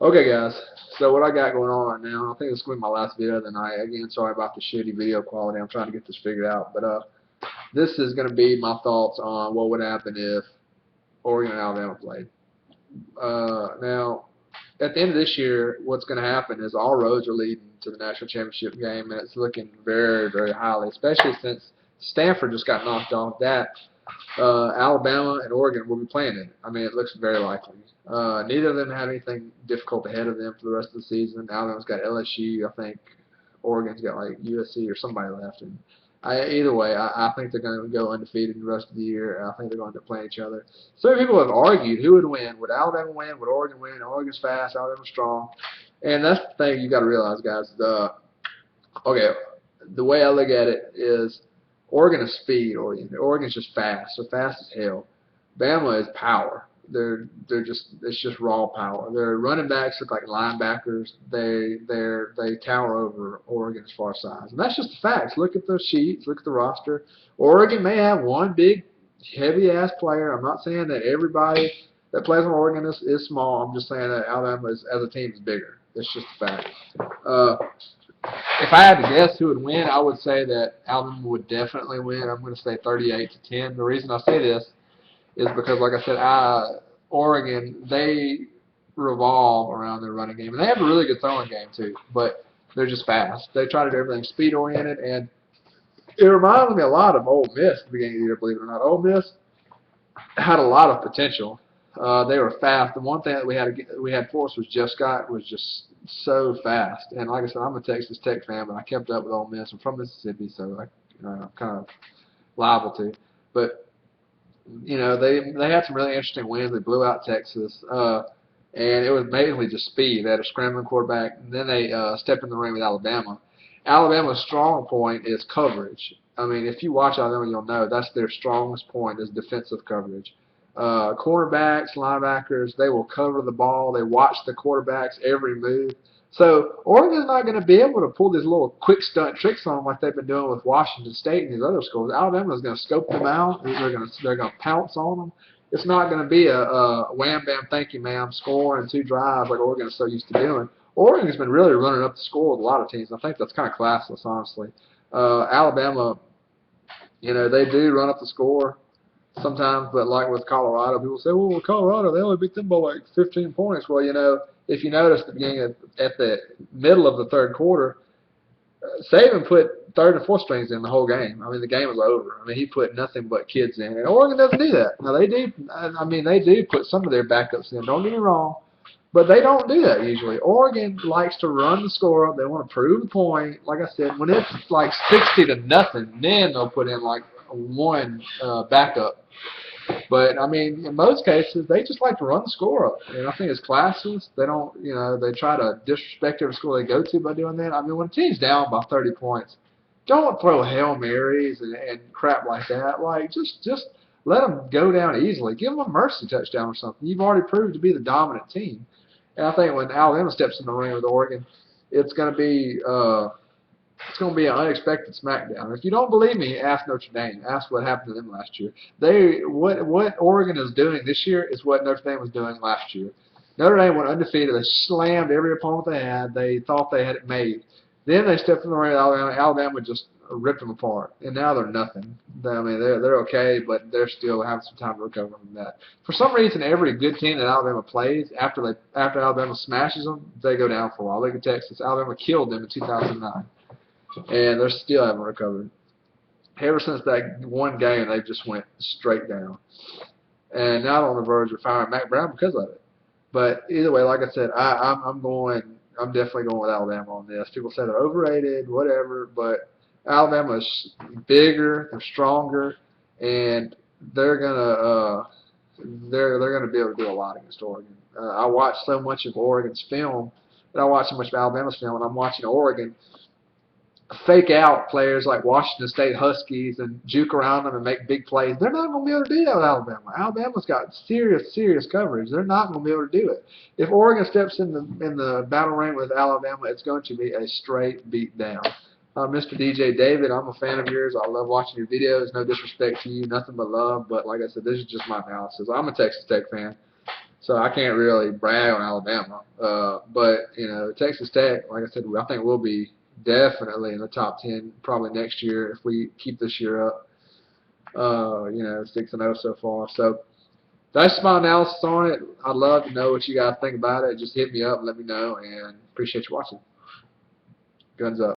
Okay, guys. So what I got going on right now, I think this is going to be my last video of the night. Again, sorry about the shitty video quality. I'm trying to get this figured out. But this is going to be my thoughts on what would happen if Oregon and Alabama played. Now, at the end of this year, what's going to happen is all roads are leading to the national championship game, and it's looking very, very highly, especially since Stanford just got knocked off that. Alabama and Oregon will be playing it. I mean, it looks very likely. Neither of them have anything difficult ahead of them for the rest of the season. Alabama's got LSU, I think. Oregon's got like USC or somebody left. And either way, I think they're going to go undefeated the rest of the year. I think they're going to play each other. So many people have argued who would win. Would Alabama win? Would Oregon win? Oregon's fast. Alabama's strong. And that's the thing you got to realize, guys. Okay, the way I look at it is Oregon is speed oriented. Oregon's just fast. They're fast as hell. Bama is power. They're just it's just raw power. Their running backs look like linebackers. They tower over Oregon as far as size, and that's just the facts. Look at the sheets. Look at the roster. Oregon may have one big, heavy ass player. I'm not saying that everybody that plays on Oregon is small. I'm just saying that Alabama is, as a team is bigger. It's just a fact. If I had to guess who would win, I would say that Alabama would definitely win. I'm going to say 38-10. The reason I say this is because, like I said, Oregon, they revolve around their running game. And they have a really good throwing game, too, but they're just fast. They try to do everything speed-oriented, and it reminds me a lot of Ole Miss at the beginning of the year, believe it or not. Ole Miss had a lot of potential. They were fast. The one thing that we had for us was Jeff Scott was just so fast. And like I said, I'm a Texas Tech fan, but I kept up with Ole Miss. I'm from Mississippi, so I'm kind of liable to. But they had some really interesting wins. They blew out Texas, and it was mainly just speed. They had a scrambling quarterback, and then they stepped in the ring with Alabama. Alabama's strong point is coverage. I mean, if you watch Alabama, you'll know that's their strongest point is defensive coverage. Cornerbacks, linebackers, they will cover the ball. They watch the quarterbacks every move. So Oregon's not going to be able to pull these little quick stunt tricks on them like they've been doing with Washington State and these other schools. Alabama's going to scope them out. They're going to pounce on them. It's not going to be a wham bam thank you ma'am score in 2 drives like Oregon is so used to doing. Oregon's been really running up the score with a lot of teams. I think that's kind of classless, honestly. Alabama, they do run up the score sometimes, but like with Colorado, people say, well, with Colorado, they only beat them by like 15 points. Well, if you notice at the middle of the third quarter, Saban put third and fourth strings in the whole game. I mean, the game was over. I mean, he put nothing but kids in, and Oregon doesn't do that. Now they do. I mean, they do put some of their backups in. Don't get me wrong, but they don't do that usually. Oregon likes to run the score. They want to prove the point. Like I said, when it's like 60-0, then they'll put in like one backup. But, I mean, in most cases, they just like to run the score up. And I think it's classless. They don't, they try to disrespect every school they go to by doing that. I mean, when a team's down by 30 points, don't throw Hail Marys and crap like that. Like, just let them go down easily. Give them a mercy touchdown or something. You've already proved to be the dominant team. And I think when Alabama steps in the ring with Oregon, it's going to be an unexpected smackdown. If you don't believe me, ask Notre Dame. Ask what happened to them last year. What Oregon is doing this year is what Notre Dame was doing last year. Notre Dame went undefeated. They slammed every opponent they had. They thought they had it made. Then they stepped in the ring with Alabama. Alabama just ripped them apart, and now they're nothing. I mean, they're okay, but they're still having some time to recover from that. For some reason, every good team that Alabama plays, after Alabama smashes them, they go down for a while. Look at Texas. Alabama killed them in 2009. And they still haven't recovered. Ever since that one game, they just went straight down. And now they're on the verge of firing Mac Brown because of it. But either way, like I said, I'm definitely going with Alabama on this. People say they're overrated, whatever, but Alabama is bigger, they're stronger, and they're gonna be able to do a lot against Oregon. I watched so much of Oregon's film, and I watched so much of Alabama's film, and I'm watching Oregon fake out players like Washington State Huskies and juke around them and make big plays. They're not going to be able to do that with Alabama. Alabama's got serious coverage. They're not going to be able to do it. If Oregon steps in the battle ring with Alabama, it's going to be a straight beat down. Mr. DJ David, I'm a fan of yours. I love watching your videos. No disrespect to you, nothing but love. But like I said, this is just my analysis. I'm a Texas Tech fan. So I can't really brag on Alabama. But, Texas Tech, like I said, I think we'll be definitely in the top 10 probably next year if we keep this year up. 6-0 so far. So that's my analysis on it. I'd love to know what you guys think about it. Just hit me up and let me know, and appreciate you watching. Guns up.